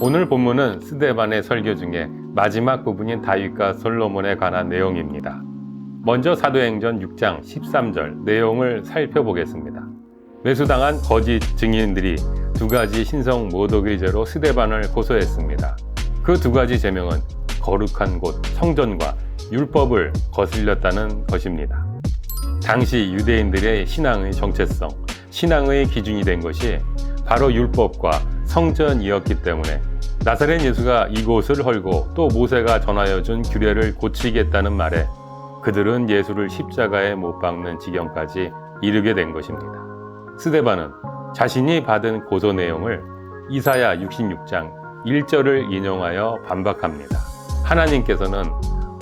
오늘 본문은 스데반의 설교 중에 마지막 부분인 다윗과 솔로몬에 관한 내용입니다. 먼저 사도행전 6장 13절 내용을 살펴보겠습니다. 매수당한 거짓 증인들이 두 가지 신성 모독의 죄로 스데반을 고소했습니다. 그 두 가지 제명은 거룩한 곳 성전과 율법을 거슬렸다는 것입니다. 당시 유대인들의 신앙의 정체성, 신앙의 기준이 된 것이 바로 율법과 성전이었기 때문에 나사렛 예수가 이곳을 헐고 또 모세가 전하여 준 규례를 고치겠다는 말에 그들은 예수를 십자가에 못 박는 지경까지 이르게 된 것입니다. 스데반은 자신이 받은 고소 내용을 이사야 66장 1절을 인용하여 반박합니다. 하나님께서는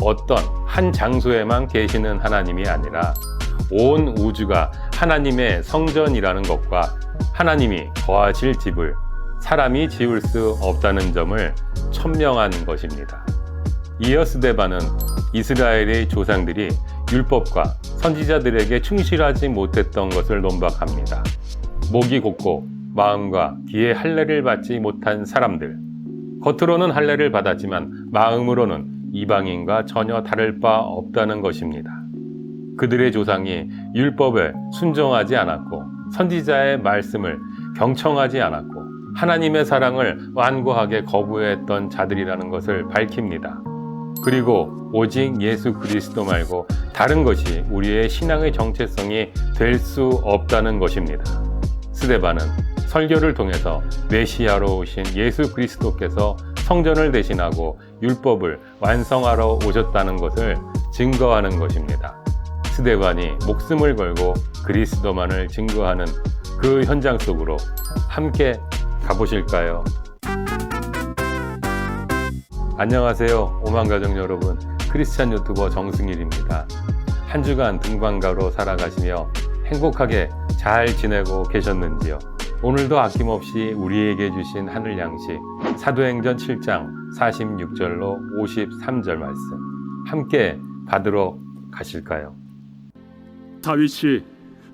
어떤 한 장소에만 계시는 하나님이 아니라 온 우주가 하나님의 성전이라는 것과 하나님이 거하실 집을 사람이 지을 수 없다는 점을 천명한 것입니다. 이어 스데반은 이스라엘의 조상들이 율법과 선지자들에게 충실하지 못했던 것을 논박합니다. 목이 곧고 마음과 귀에 할례를 받지 못한 사람들, 겉으로는 할례를 받았지만 마음으로는 이방인과 전혀 다를 바 없다는 것입니다. 그들의 조상이 율법에 순종하지 않았고 선지자의 말씀을 경청하지 않았고 하나님의 사랑을 완고하게 거부했던 자들이라는 것을 밝힙니다. 그리고 오직 예수 그리스도 말고 다른 것이 우리의 신앙의 정체성이 될 수 없다는 것입니다. 스데반은 설교를 통해서 메시아로 오신 예수 그리스도께서 성전을 대신하고 율법을 완성하러 오셨다는 것을 증거하는 것입니다. 스데반이 목숨을 걸고 그리스도만을 증거하는 그 현장 속으로 함께 가보실까요? 안녕하세요. 오만가족 여러분, 크리스찬 유튜버 정승일입니다. 한 주간 등반가로 살아가시며 행복하게 잘 지내고 계셨는지요? 오늘도 아낌없이 우리에게 주신 하늘 양식 사도행전 7장 46절로 53절 말씀 함께 받으러 가실까요? 다윗이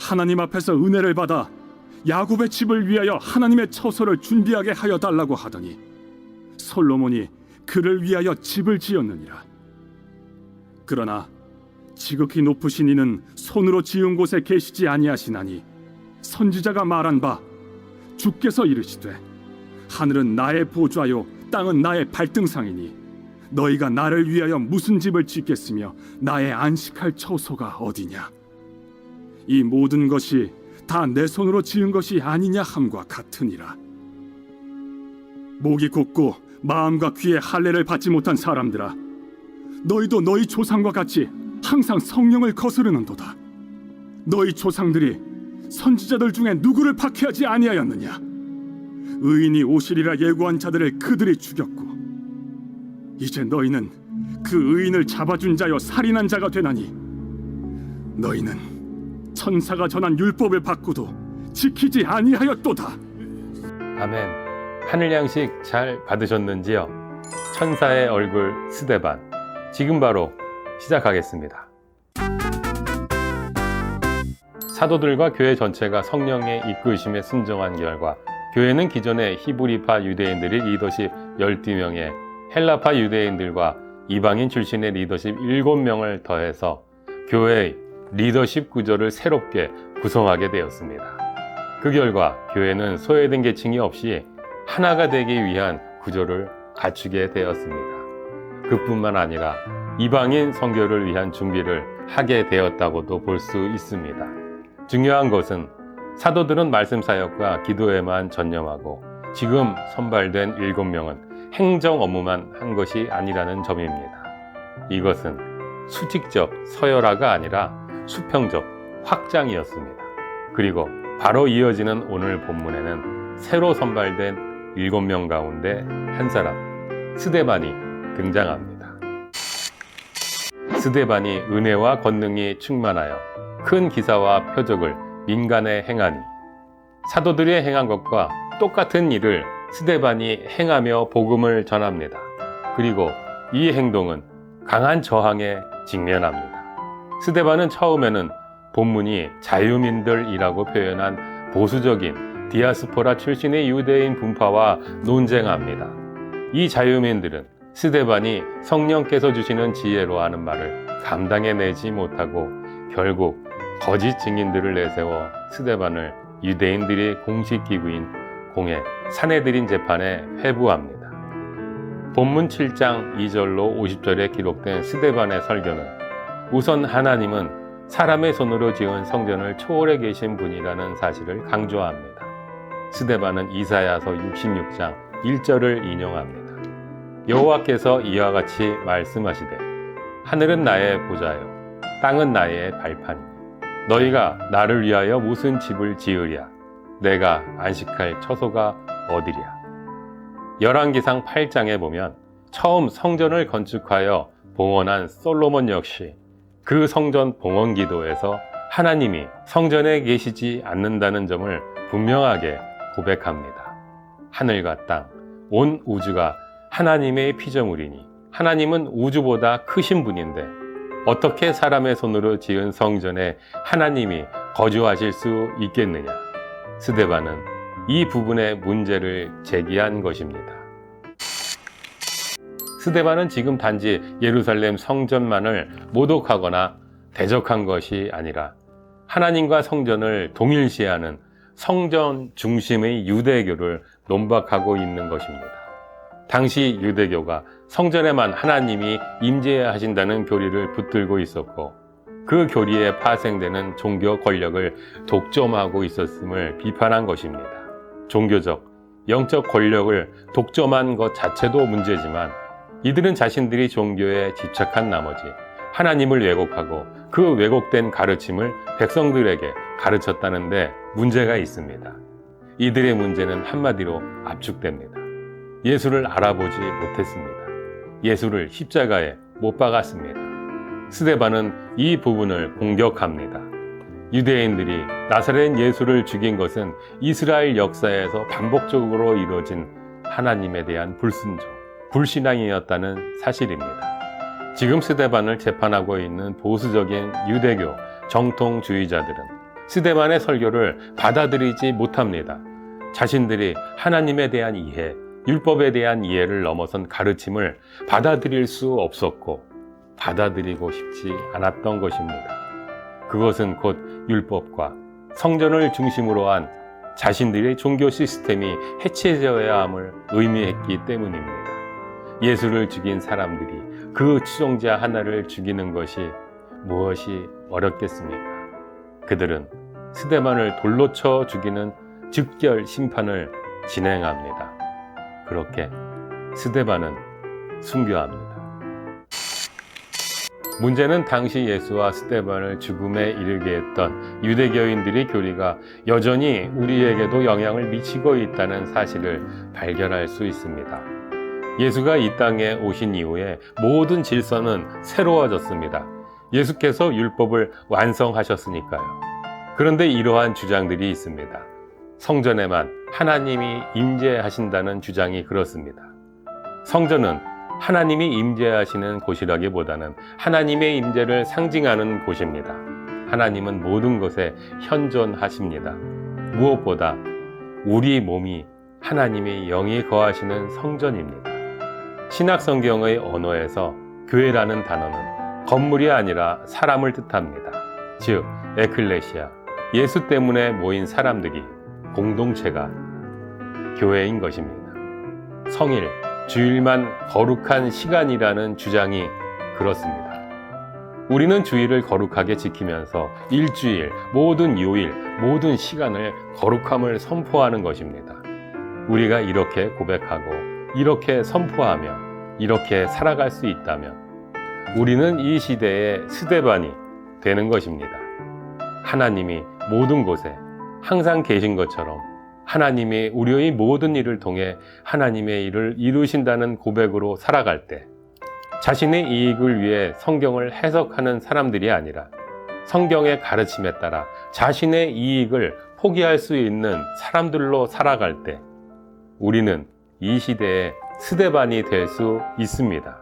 하나님 앞에서 은혜를 받아 야곱의 집을 위하여 하나님의 처소를 준비하게 하여 달라고 하더니 솔로몬이 그를 위하여 집을 지었느니라. 그러나 지극히 높으신 이는 손으로 지은 곳에 계시지 아니하시나니 선지자가 말한 바 주께서 이르시되 하늘은 나의 보좌요 땅은 나의 발등상이니 너희가 나를 위하여 무슨 집을 짓겠으며 나의 안식할 처소가 어디냐. 이 모든 것이 다 내 손으로 지은 것이 아니냐 함과 같으니라. 목이 곧고 마음과 귀에 할례를 받지 못한 사람들아, 너희도 너희 조상과 같이 항상 성령을 거스르는도다. 너희 조상들이 선지자들 중에 누구를 박해하지 아니하였느냐. 의인이 오시리라 예고한 자들을 그들이 죽였고 이제 너희는 그 의인을 잡아준 자여 살인한 자가 되나니 너희는 천사가 전한 율법을 받고도 지키지 아니하였도다. 아멘. 하늘 양식 잘 받으셨는지요? 천사의 얼굴 스데반. 지금 바로 시작하겠습니다. 사도들과 교회 전체가 성령의 이끄심에 순종한 결과 교회는 기존의 히브리파 유대인들의 리더십 12명에 헬라파 유대인들과 이방인 출신의 리더십 7명을 더해서 교회의 리더십 구조를 새롭게 구성하게 되었습니다. 그 결과 교회는 소외된 계층이 없이 하나가 되기 위한 구조를 갖추게 되었습니다. 그뿐만 아니라 이방인 선교를 위한 준비를 하게 되었다고도 볼 수 있습니다. 중요한 것은 사도들은 말씀 사역과 기도에만 전념하고 지금 선발된 7명은 행정 업무만 한 것이 아니라는 점입니다. 이것은 수직적 서열화가 아니라 수평적 확장이었습니다. 그리고 바로 이어지는 오늘 본문에는 새로 선발된 7명 가운데 한 사람, 스데반이 등장합니다. 스데반이 은혜와 권능이 충만하여 큰 기사와 표적을 민간에 행하니 사도들이 행한 것과 똑같은 일을 스데반이 행하며 복음을 전합니다. 그리고 이 행동은 강한 저항에 직면합니다. 스데반은 처음에는 본문이 자유민들이라고 표현한 보수적인 디아스포라 출신의 유대인 분파와 논쟁합니다. 이 자유민들은 스데반이 성령께서 주시는 지혜로 하는 말을 감당해내지 못하고 결국 거짓 증인들을 내세워 스데반을 유대인들의 공식 기구인 공회 산헤드린 재판에 회부합니다. 본문 7장 2절로 50절에 기록된 스데반의 설교는 우선 하나님은 사람의 손으로 지은 성전을 초월해 계신 분이라는 사실을 강조합니다. 스데반은 이사야서 66장 1절을 인용합니다. 여호와께서 이와 같이 말씀하시되 하늘은 나의 보좌요 땅은 나의 발판이니 너희가 나를 위하여 무슨 집을 지으랴 내가 안식할 처소가 어디랴. 열왕기상 8장에 보면 처음 성전을 건축하여 봉헌한 솔로몬 역시 그 성전 봉헌 기도에서 하나님이 성전에 계시지 않는다는 점을 분명하게 고백합니다. 하늘과 땅, 온 우주가 하나님의 피조물이니 하나님은 우주보다 크신 분인데 어떻게 사람의 손으로 지은 성전에 하나님이 거주하실 수 있겠느냐. 스데반은 이 부분의 문제를 제기한 것입니다. 스데반은 지금 단지 예루살렘 성전만을 모독하거나 대적한 것이 아니라 하나님과 성전을 동일시하는 성전 중심의 유대교를 논박하고 있는 것입니다. 당시 유대교가 성전에만 하나님이 임재하신다는 교리를 붙들고 있었고 그 교리에 파생되는 종교 권력을 독점하고 있었음을 비판한 것입니다. 종교적, 영적 권력을 독점한 것 자체도 문제지만 이들은 자신들이 종교에 집착한 나머지 하나님을 왜곡하고 그 왜곡된 가르침을 백성들에게 가르쳤다는 데 문제가 있습니다. 이들의 문제는 한마디로 압축됩니다. 예수를 알아보지 못했습니다. 예수를 십자가에 못 박았습니다. 스데반은 이 부분을 공격합니다. 유대인들이 나사렛 예수를 죽인 것은 이스라엘 역사에서 반복적으로 이루어진 하나님에 대한 불순종, 불신앙이었다는 사실입니다. 지금 스데반을 재판하고 있는 보수적인 유대교 정통주의자들은 스데반의 설교를 받아들이지 못합니다. 자신들이 하나님에 대한 이해, 율법에 대한 이해를 넘어선 가르침을 받아들일 수 없었고 받아들이고 싶지 않았던 것입니다. 그것은 곧 율법과 성전을 중심으로 한 자신들의 종교 시스템이 해체되어야 함을 의미했기 때문입니다. 예수를 죽인 사람들이 그 추종자 하나를 죽이는 것이 무엇이 어렵겠습니까? 그들은 스데반을 돌로 쳐 죽이는 즉결 심판을 진행합니다. 그렇게 스데반은 순교합니다. 문제는 당시 예수와 스데반을 죽음에 이르게 했던 유대교인들의 교리가 여전히 우리에게도 영향을 미치고 있다는 사실을 발견할 수 있습니다. 예수가 이 땅에 오신 이후에 모든 질서는 새로워졌습니다. 예수께서 율법을 완성하셨으니까요. 그런데 이러한 주장들이 있습니다. 성전에만 하나님이 임재하신다는 주장이 그렇습니다. 성전은 하나님이 임재하시는 곳이라기보다는 하나님의 임재를 상징하는 곳입니다. 하나님은 모든 것에 현존하십니다. 무엇보다 우리 몸이 하나님의 영이 거하시는 성전입니다. 신약 성경의 언어에서 교회라는 단어는 건물이 아니라 사람을 뜻합니다. 즉, 에클레시아, 예수 때문에 모인 사람들이 공동체가 교회인 것입니다. 성일, 주일만 거룩한 시간이라는 주장이 그렇습니다. 우리는 주일을 거룩하게 지키면서 일주일, 모든 요일, 모든 시간을 거룩함을 선포하는 것입니다. 우리가 이렇게 고백하고 이렇게 선포하며 이렇게 살아갈 수 있다면 우리는 이 시대의 스데반이 되는 것입니다. 하나님이 모든 곳에 항상 계신 것처럼 하나님이 우리의 모든 일을 통해 하나님의 일을 이루신다는 고백으로 살아갈 때 자신의 이익을 위해 성경을 해석하는 사람들이 아니라 성경의 가르침에 따라 자신의 이익을 포기할 수 있는 사람들로 살아갈 때 우리는 이 시대의 스데반이 될 수 있습니다.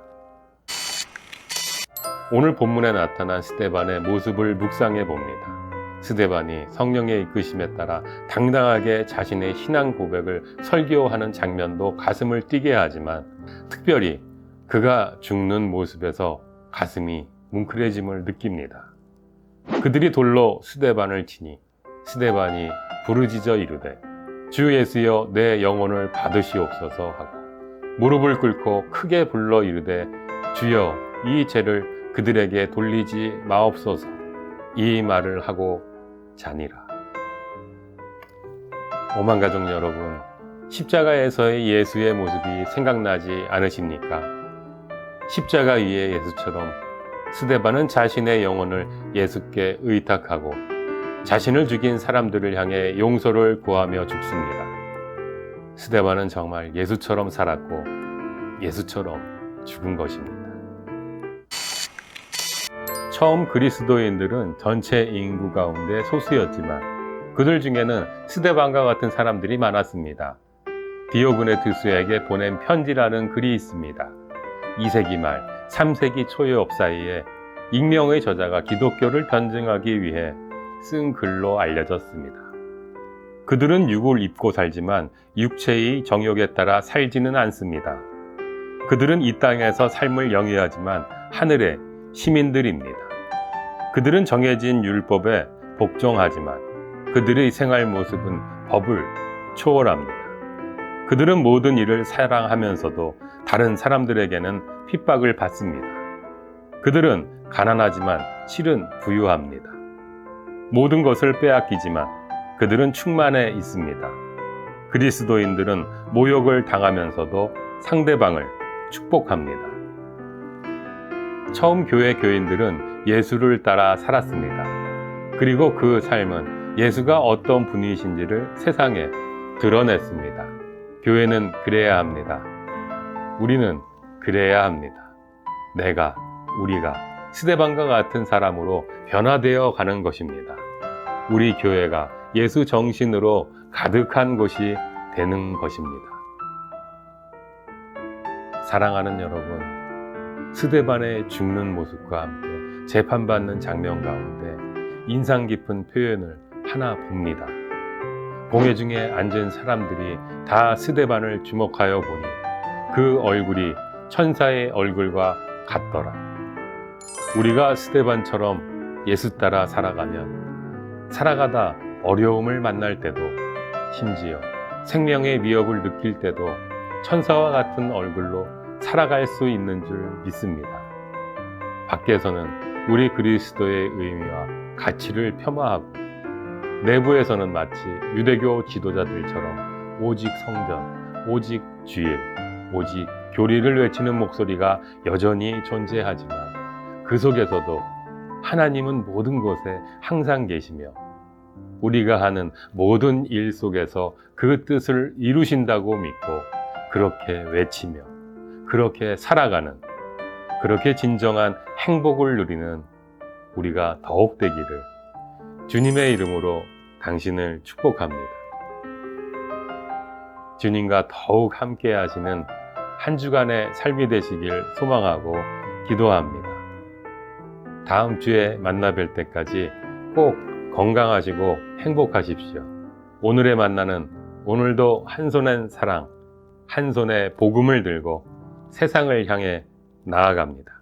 오늘 본문에 나타난 스데반의 모습을 묵상해 봅니다. 스데반이 성령의 이끄심에 따라 당당하게 자신의 신앙 고백을 설교하는 장면도 가슴을 뛰게 하지만 특별히 그가 죽는 모습에서 가슴이 뭉클해짐을 느낍니다. 그들이 돌로 스데반을 치니 스데반이 부르짖어 이르되 주 예수여 내 영혼을 받으시옵소서 하고 무릎을 꿇고 크게 불러 이르되 주여 이 죄를 그들에게 돌리지 마옵소서 이 말을 하고 자니라. 오만가족 여러분, 십자가에서의 예수의 모습이 생각나지 않으십니까? 십자가 위의 예수처럼 스데반은 자신의 영혼을 예수께 의탁하고 자신을 죽인 사람들을 향해 용서를 구하며 죽습니다. 스데반은 정말 예수처럼 살았고 예수처럼 죽은 것입니다. 처음 그리스도인들은 전체 인구 가운데 소수였지만 그들 중에는 스데반과 같은 사람들이 많았습니다. 디오그네투스에게 보낸 편지라는 글이 있습니다. 2세기 말 3세기 초엽 사이에 익명의 저자가 기독교를 변증하기 위해 쓴 글로 알려졌습니다. 그들은 육을 입고 살지만 육체의 정욕에 따라 살지는 않습니다. 그들은 이 땅에서 삶을 영위하지만 하늘의 시민들입니다. 그들은 정해진 율법에 복종하지만 그들의 생활 모습은 법을 초월합니다. 그들은 모든 일을 사랑하면서도 다른 사람들에게는 핍박을 받습니다. 그들은 가난하지만 실은 부유합니다. 모든 것을 빼앗기지만 그들은 충만해 있습니다. 그리스도인들은 모욕을 당하면서도 상대방을 축복합니다. 처음 교회 교인들은 예수를 따라 살았습니다. 그리고 그 삶은 예수가 어떤 분이신지를 세상에 드러냈습니다. 교회는 그래야 합니다. 우리는 그래야 합니다. 우리가 스데반과 같은 사람으로 변화되어 가는 것입니다. 우리 교회가 예수 정신으로 가득한 곳이 되는 것입니다. 사랑하는 여러분, 스데반의 죽는 모습과 함께 재판받는 장면 가운데 인상 깊은 표현을 하나 봅니다. 공회 중에 앉은 사람들이 다 스데반을 주목하여 보니 그 얼굴이 천사의 얼굴과 같더라. 우리가 스데반처럼 예수 따라 살아가다 어려움을 만날 때도 심지어 생명의 위협을 느낄 때도 천사와 같은 얼굴로 살아갈 수 있는 줄 믿습니다. 밖에서는 우리 그리스도의 의미와 가치를 폄하하고 내부에서는 마치 유대교 지도자들처럼 오직 성전, 오직 주일, 오직 교리를 외치는 목소리가 여전히 존재하지만 그 속에서도 하나님은 모든 곳에 항상 계시며 우리가 하는 모든 일 속에서 그 뜻을 이루신다고 믿고 그렇게 외치며 그렇게 살아가는 그렇게 진정한 행복을 누리는 우리가 더욱 되기를 주님의 이름으로 당신을 축복합니다. 주님과 더욱 함께 하시는 한 주간의 삶이 되시길 소망하고 기도합니다. 다음 주에 만나 뵐 때까지 꼭 건강하시고 행복하십시오. 오늘의 만나는 오늘도 한 손엔 사랑, 한 손에 복음을 들고 세상을 향해 나아갑니다.